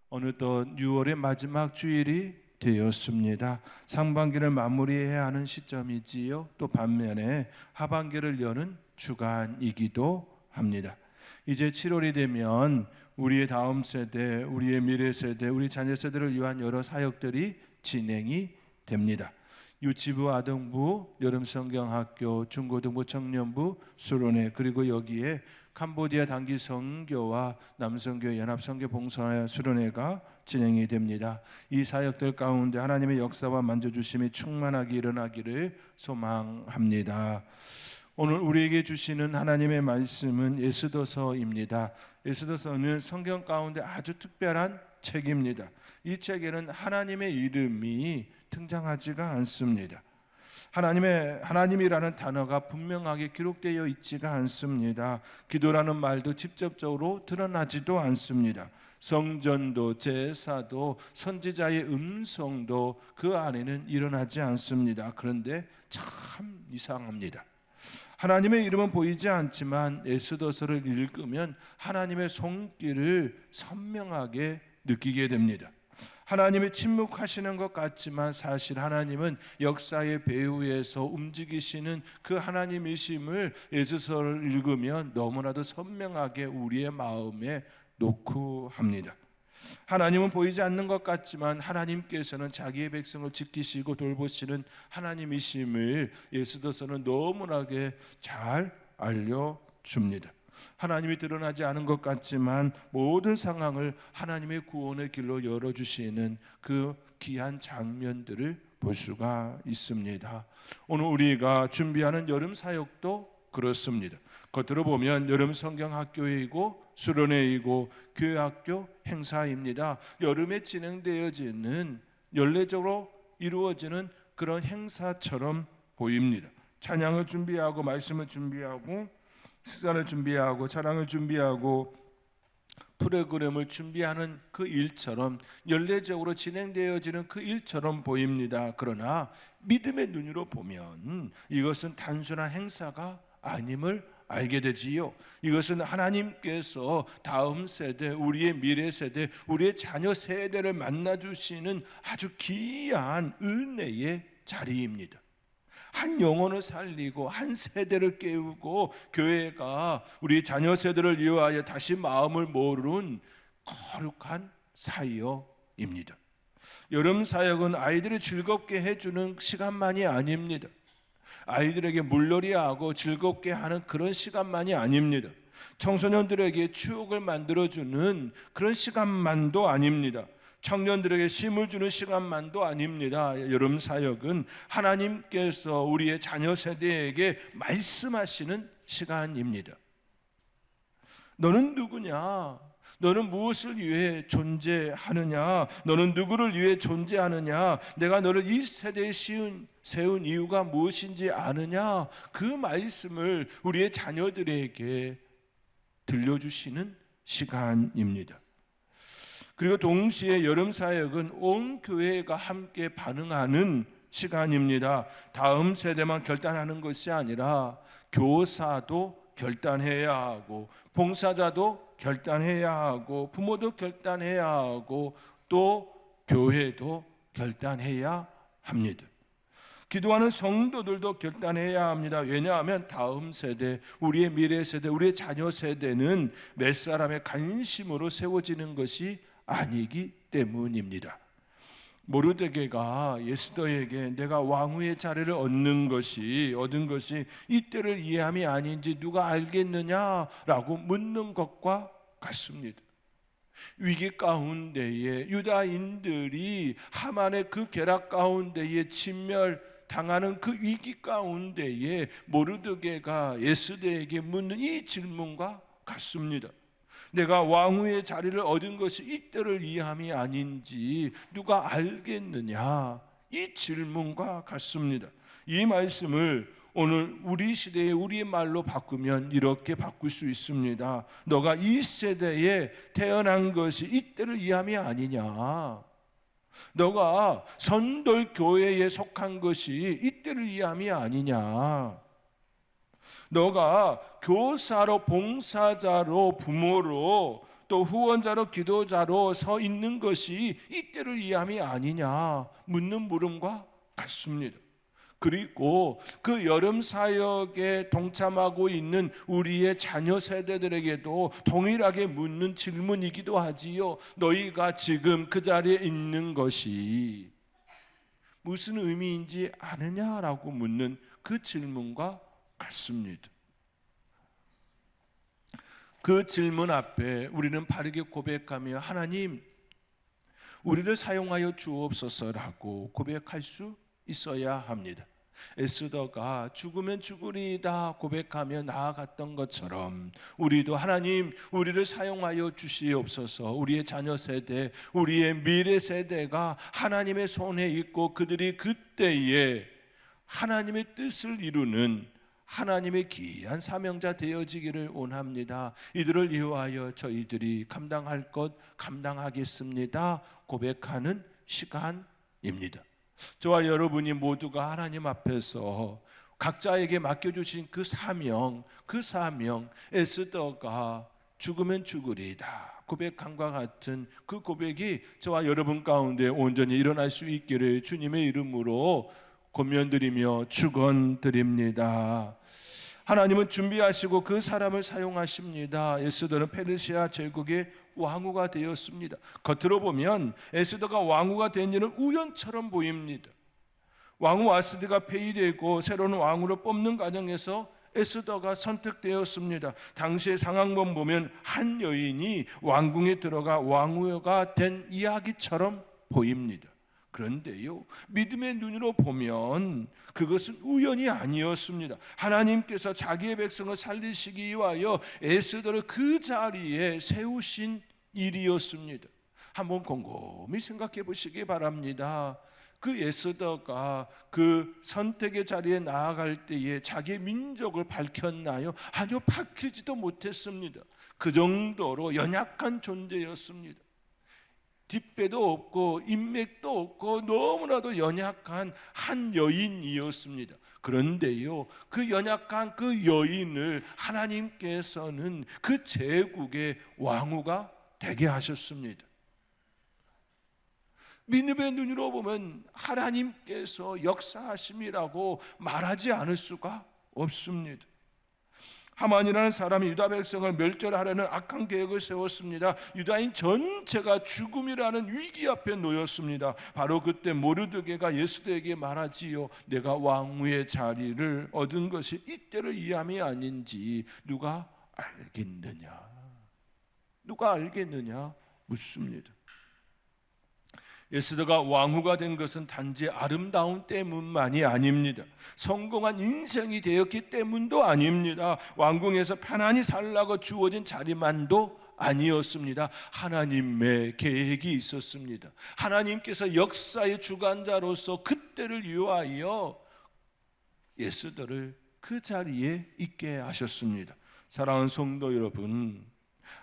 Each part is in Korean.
어느덧 6월의 마지막 주일이 되었습니다. 상반기를 마무리해야 하는 시점이지요. 또 반면에 하반기를 여는 주간이기도 합니다. 이제 7월이 되면 우리의 다음 세대, 우리의 미래 세대, 우리 자녀 세대를 위한 여러 사역들이 진행이 됩니다. 유치부, 아동부, 여름성경학교, 중고등부, 청년부, 수련회, 그리고 여기에 캄보디아 단기 선교와 남선교 연합선교 봉사 수련회가 진행이 됩니다. 이 사역들 가운데 하나님의 역사와 만져주심이 충만하게 일어나기를 소망합니다. 오늘 우리에게 주시는 하나님의 말씀은 에스더서입니다. 에스더서는 성경 가운데 아주 특별한 책입니다. 이 책에는 하나님의 이름이 등장하지가 않습니다. 하나님이라는 단어가 분명하게 기록되어 있지가 않습니다. 기도라는 말도 직접적으로 드러나지도 않습니다. 성전도 제사도 선지자의 음성도 그 안에는 일어나지 않습니다. 그런데 참 이상합니다. 하나님의 이름은 보이지 않지만 에스더서를 읽으면 하나님의 손길을 선명하게 느끼게 됩니다. 하나님이 침묵하시는 것 같지만 사실 하나님은 역사의 배후에서 움직이시는 그 하나님이심을 에스더서를 읽으면 너무나도 선명하게 우리의 마음에 놓고 합니다. 하나님은 보이지 않는 것 같지만 하나님께서는 자기의 백성을 지키시고 돌보시는 하나님이심을 에스더서는 너무나게 잘 알려줍니다. 하나님이 드러나지 않은 것 같지만 모든 상황을 하나님의 구원의 길로 열어주시는 그 귀한 장면들을 볼 수가 있습니다. 오늘 우리가 준비하는 여름 사역도 그렇습니다. 겉으로 보면 여름 성경학교이고 수련회이고 교회학교 행사입니다. 여름에 진행되어지는 연례적으로 이루어지는 그런 행사처럼 보입니다. 찬양을 준비하고 말씀을 준비하고 식사를 준비하고 찬양을 준비하고 프로그램을 준비하는 그 일처럼 연례적으로 진행되어지는 그 일처럼 보입니다. 그러나 믿음의 눈으로 보면 이것은 단순한 행사가 아님을 알게 되지요. 이것은 하나님께서 다음 세대, 우리의 미래 세대, 우리의 자녀 세대를 만나주시는 아주 귀한 은혜의 자리입니다. 한 영혼을 살리고 한 세대를 깨우고 교회가 우리 자녀 세대를 위하여 다시 마음을 모으는 거룩한 사역입니다. 여름 사역은 아이들을 즐겁게 해주는 시간만이 아닙니다. 아이들에게 물놀이하고 즐겁게 하는 그런 시간만이 아닙니다. 청소년들에게 추억을 만들어주는 그런 시간만도 아닙니다. 청년들에게 힘을 주는 시간만도 아닙니다. 여름 사역은 하나님께서 우리의 자녀 세대에게 말씀하시는 시간입니다. 너는 누구냐? 너는 무엇을 위해 존재하느냐? 너는 누구를 위해 존재하느냐? 내가 너를 이 세대에 세운 이유가 무엇인지 아느냐? 그 말씀을 우리의 자녀들에게 들려주시는 시간입니다. 그리고 동시에 여름 사역은 온 교회가 함께 반응하는 시간입니다. 다음 세대만 결단하는 것이 아니라 교사도 결단해야 하고 봉사자도 결단해야 하고 부모도 결단해야 하고 또 교회도 결단해야 합니다. 기도하는 성도들도 결단해야 합니다. 왜냐하면 다음 세대, 우리의 미래 세대, 우리의 자녀 세대는 몇 사람의 관심으로 세워지는 것이 아니기 때문입니다. 모르드게가 에스더에게 내가 왕후의 자리를 얻은 것이 이때를 이해함이 아닌지 누가 알겠느냐라고 묻는 것과 같습니다. 위기 가운데에 유다인들이 하만의 그 계략 가운데에 진멸당하는 그 위기 가운데에 모르드게가 에스더에게 묻는 이 질문과 같습니다. 내가 왕후의 자리를 얻은 것이 이때를 이해함이 아닌지 누가 알겠느냐? 이 질문과 같습니다. 이 말씀을 오늘 우리 시대에 우리의 말로 바꾸면 이렇게 바꿀 수 있습니다. 너가 이 세대에 태어난 것이 이때를 이해함이 아니냐? 너가 선돌교회에 속한 것이 이때를 이해함이 아니냐? 너가 교사로 봉사자로 부모로 또 후원자로 기도자로 서 있는 것이 이때를 이해함이 아니냐 묻는 물음과 같습니다. 그리고 그 여름 사역에 동참하고 있는 우리의 자녀 세대들에게도 동일하게 묻는 질문이기도 하지요. 너희가 지금 그 자리에 있는 것이 무슨 의미인지 아느냐라고 묻는 그 질문과 같습니다. 그 질문 앞에 우리는 바르게 고백하며 하나님, 우리를 사용하여 주옵소서라고 고백할 수 있어야 합니다. 에스더가 죽으면 죽으리이다 고백하며 나아갔던 것처럼 우리도 하나님, 우리를 사용하여 주시옵소서. 우리의 자녀 세대, 우리의 미래 세대가 하나님의 손에 있고 그들이 그때에 하나님의 뜻을 이루는 하나님의 귀한 사명자 되어지기를 원합니다. 이들을 위하여 저희들이 감당할 것 감당하겠습니다 고백하는 시간입니다. 저와 여러분이 모두가 하나님 앞에서 각자에게 맡겨주신 그 사명 에스더가 죽으면 죽으리이다 고백함과 같은 그 고백이 저와 여러분 가운데 온전히 일어날 수 있기를 주님의 이름으로 권면드리며 축원드립니다. 하나님은 준비하시고 그 사람을 사용하십니다. 에스더는 페르시아 제국의 왕후가 되었습니다. 겉으로 보면 에스더가 왕후가 된 일은 우연처럼 보입니다. 왕후 와스디가 폐위되고 새로운 왕후를 뽑는 과정에서 에스더가 선택되었습니다. 당시의 상황만 보면 한 여인이 왕궁에 들어가 왕후가 된 이야기처럼 보입니다. 그런데요, 믿음의 눈으로 보면 그것은 우연이 아니었습니다. 하나님께서 자기의 백성을 살리시기 위하여 에스더를 그 자리에 세우신 일이었습니다. 한번 곰곰이 생각해 보시기 바랍니다. 그 에스더가 그 선택의 자리에 나아갈 때에 자기의 민족을 밝혔나요? 아니요, 밝히지도 못했습니다. 그 정도로 연약한 존재였습니다. 뒷배도 없고 인맥도 없고 너무나도 연약한 한 여인이었습니다. 그런데요, 그 연약한 그 여인을 하나님께서는 그 제국의 왕후가 되게 하셨습니다. 믿음의 눈으로 보면 하나님께서 역사하심이라고 말하지 않을 수가 없습니다. 하만이라는 사람이 유다 백성을 멸절하려는 악한 계획을 세웠습니다. 유다인 전체가 죽음이라는 위기 앞에 놓였습니다. 바로 그때 모르드게가 예수에게 말하지요. 내가 왕후의 자리를 얻은 것이 이때를 이함이 아닌지 누가 알겠느냐? 누가 알겠느냐? 묻습니다. 에스더가 왕후가 된 것은 단지 아름다움 때문만이 아닙니다. 성공한 인생이 되었기 때문도 아닙니다. 왕궁에서 편안히 살라고 주어진 자리만도 아니었습니다. 하나님의 계획이 있었습니다. 하나님께서 역사의 주관자로서 그때를 위하여 에스더를 그 자리에 있게 하셨습니다. 사랑하는 성도 여러분,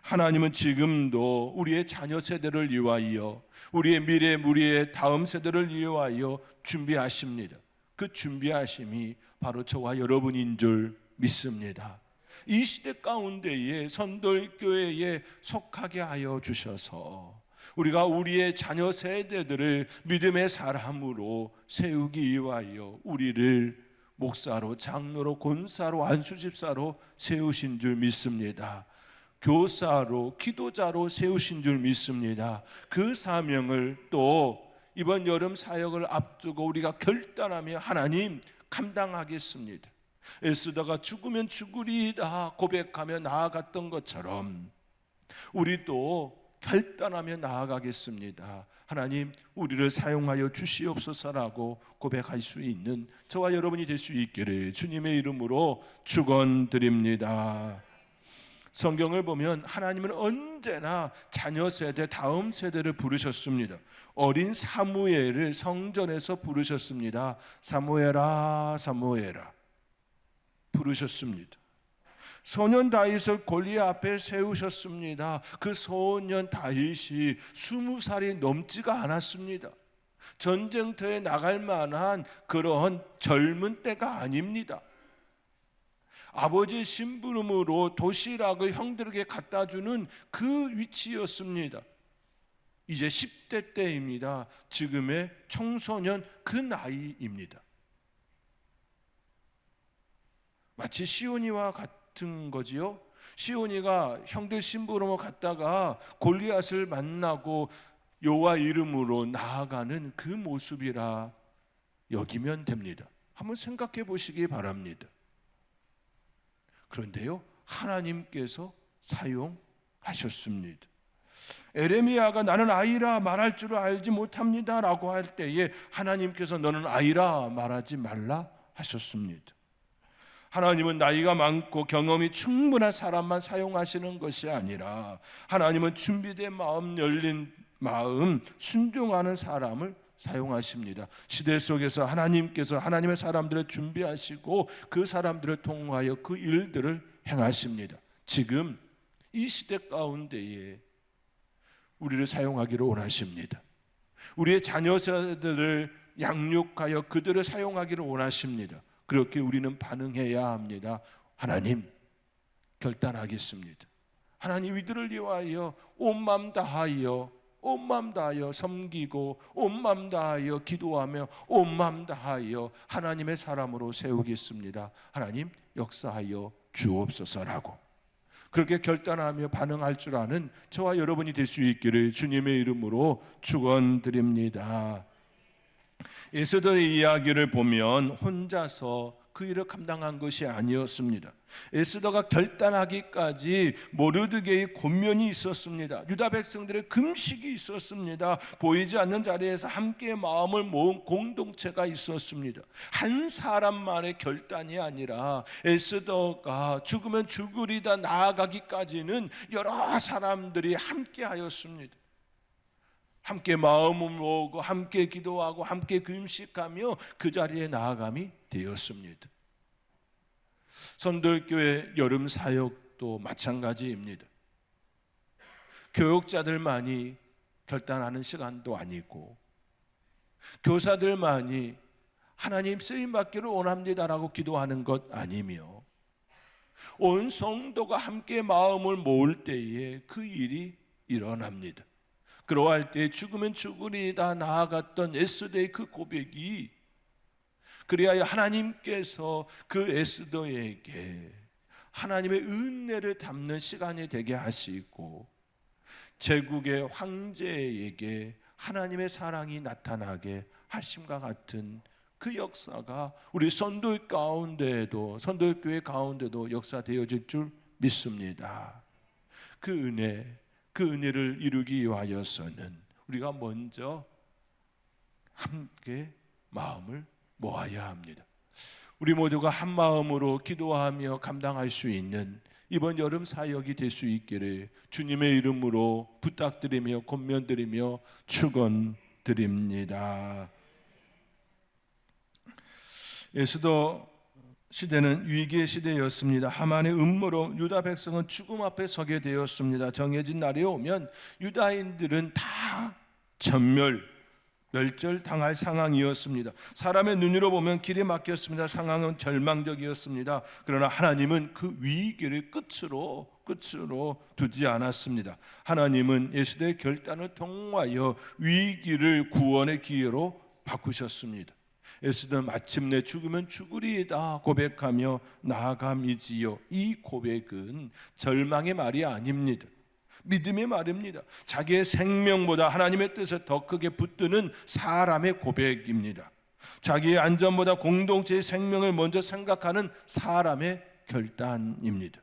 하나님은 지금도 우리의 자녀 세대를 위하여 우리의 미래, 우리의 다음 세대를 위하여 준비하십니다. 그 준비하심이 바로 저와 여러분인 줄 믿습니다. 이 시대 가운데에 선돌교회에 속하게 하여 주셔서 우리가 우리의 자녀 세대들을 믿음의 사람으로 세우기 위하여 우리를 목사로, 장로로, 권사로, 안수집사로 세우신 줄 믿습니다. 교사로, 기도자로 세우신 줄 믿습니다. 그 사명을 또 이번 여름 사역을 앞두고 우리가 결단하며 하나님 감당하겠습니다. 에스더가 죽으면 죽으리이다 고백하며 나아갔던 것처럼 우리도 결단하며 나아가겠습니다. 하나님, 우리를 사용하여 주시옵소서라고 고백할 수 있는 저와 여러분이 될 수 있기를 주님의 이름으로 축원드립니다. 성경을 보면 하나님은 언제나 자녀 세대, 다음 세대를 부르셨습니다. 어린 사무엘을 성전에서 부르셨습니다. 사무엘아, 사무엘아 부르셨습니다. 소년 다윗을 골리앗 앞에 세우셨습니다. 그 소년 다윗이 20살이 넘지가 않았습니다. 전쟁터에 나갈 만한 그런 젊은 때가 아닙니다. 아버지의 심부름으로 도시락을 형들에게 갖다 주는 그 위치였습니다. 이제 10대 때입니다. 지금의 청소년 그 나이입니다. 마치 시온이와 같은 거지요. 시온이가 형들 심부름으로 갔다가 골리앗을 만나고 여호와 이름으로 나아가는 그 모습이라 여기면 됩니다. 한번 생각해 보시기 바랍니다. 그런데요, 하나님께서 사용하셨습니다. 에레미야가 나는 아이라 말할 줄을 알지 못합니다 라고 할 때에 하나님께서 너는 아이라 말하지 말라 하셨습니다. 하나님은 나이가 많고 경험이 충분한 사람만 사용하시는 것이 아니라 하나님은 준비된 마음, 열린 마음, 순종하는 사람을 사용하십니다. 시대 속에서 하나님께서 하나님의 사람들을 준비하시고 그 사람들을 통하여 그 일들을 행하십니다. 지금 이 시대 가운데에 우리를 사용하기를 원하십니다. 우리의 자녀 세대들을 양육하여 그들을 사용하기를 원하십니다. 그렇게 우리는 반응해야 합니다. 하나님, 결단하겠습니다. 하나님, 이들을 위하여 온 마음 다하여 섬기고 온 마음 다하여 기도하며 온 마음 다하여 하나님의 사람으로 세우겠습니다. 하나님, 역사하여 주옵소서라고 그렇게 결단하며 반응할 줄 아는 저와 여러분이 될 수 있기를 주님의 이름으로 축원드립니다. 에스더의 이야기를 보면 혼자서 그 일을 감당한 것이 아니었습니다. 에스더가 결단하기까지 모르드게의 권면이 있었습니다. 유다 백성들의 금식이 있었습니다. 보이지 않는 자리에서 함께 마음을 모은 공동체가 있었습니다. 한 사람만의 결단이 아니라 에스더가 죽으면 죽으리다 나아가기까지는 여러 사람들이 함께 하였습니다. 함께 마음을 모으고 함께 기도하고 함께 금식하며 그 자리에 나아감이 되었습니다. 선돌교회 여름 사역도 마찬가지입니다. 교육자들만이 결단하는 시간도 아니고 교사들만이 하나님 쓰임받기를 원합니다라고 기도하는 것 아니며 온 성도가 함께 마음을 모을 때에 그 일이 일어납니다. 그러할 때 죽으면 죽으리다 나아갔던 에스더의 그 고백이 그리하여 하나님께서 그 에스더에게 하나님의 은혜를 담는 시간이 되게 하시고 제국의 황제에게 하나님의 사랑이 나타나게 하심과 같은 그 역사가 우리 선도교회 가운데도 역사되어질 줄 믿습니다. 그 은혜를 이루기 위하여서는 우리가 먼저 함께 마음을 모아야 합니다. 우리 모두가 한 마음으로 기도하며 감당할 수 있는 이번 여름 사역이 될 수 있기를 주님의 이름으로 부탁드리며 권면드리며 축원드립니다. 에스더 시대는 위기의 시대였습니다. 하만의 음모로 유다 백성은 죽음 앞에 서게 되었습니다. 정해진 날이 오면 유다인들은 다 멸절당할 상황이었습니다. 사람의 눈으로 보면 길이 막혔습니다. 상황은 절망적이었습니다. 그러나 하나님은 그 위기를 끝으로 두지 않았습니다. 하나님은 에스더의 결단을 통하여 위기를 구원의 기회로 바꾸셨습니다. 에스더는 마침내 죽으면 죽으리이다 고백하며 나아감이지요. 이 고백은 절망의 말이 아닙니다. 믿음의 말입니다. 자기의 생명보다 하나님의 뜻에 더 크게 붙드는 사람의 고백입니다. 자기의 안전보다 공동체의 생명을 먼저 생각하는 사람의 결단입니다.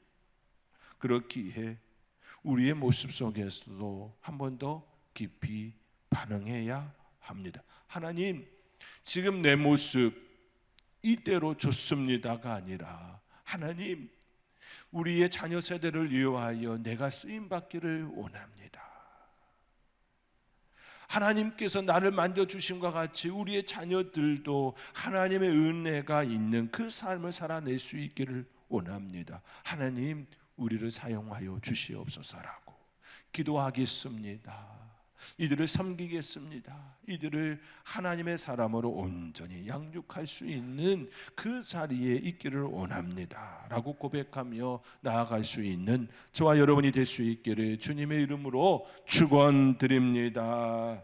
그렇기에 우리의 모습 속에서도 한 번 더 깊이 반응해야 합니다. 하나님, 지금 내 모습 이대로 좋습니다가 아니라 하나님, 우리의 자녀 세대를 위하여 내가 쓰임받기를 원합니다. 하나님께서 나를 만져주심과 같이 우리의 자녀들도 하나님의 은혜가 있는 그 삶을 살아낼 수 있기를 원합니다. 하나님, 우리를 사용하여 주시옵소서라고 기도하겠습니다. 이들을 섬기겠습니다. 이들을 하나님의 사람으로 온전히 양육할 수 있는 그 자리에 있기를 원합니다 라고 고백하며 나아갈 수 있는 저와 여러분이 될 수 있기를 주님의 이름으로 축원드립니다.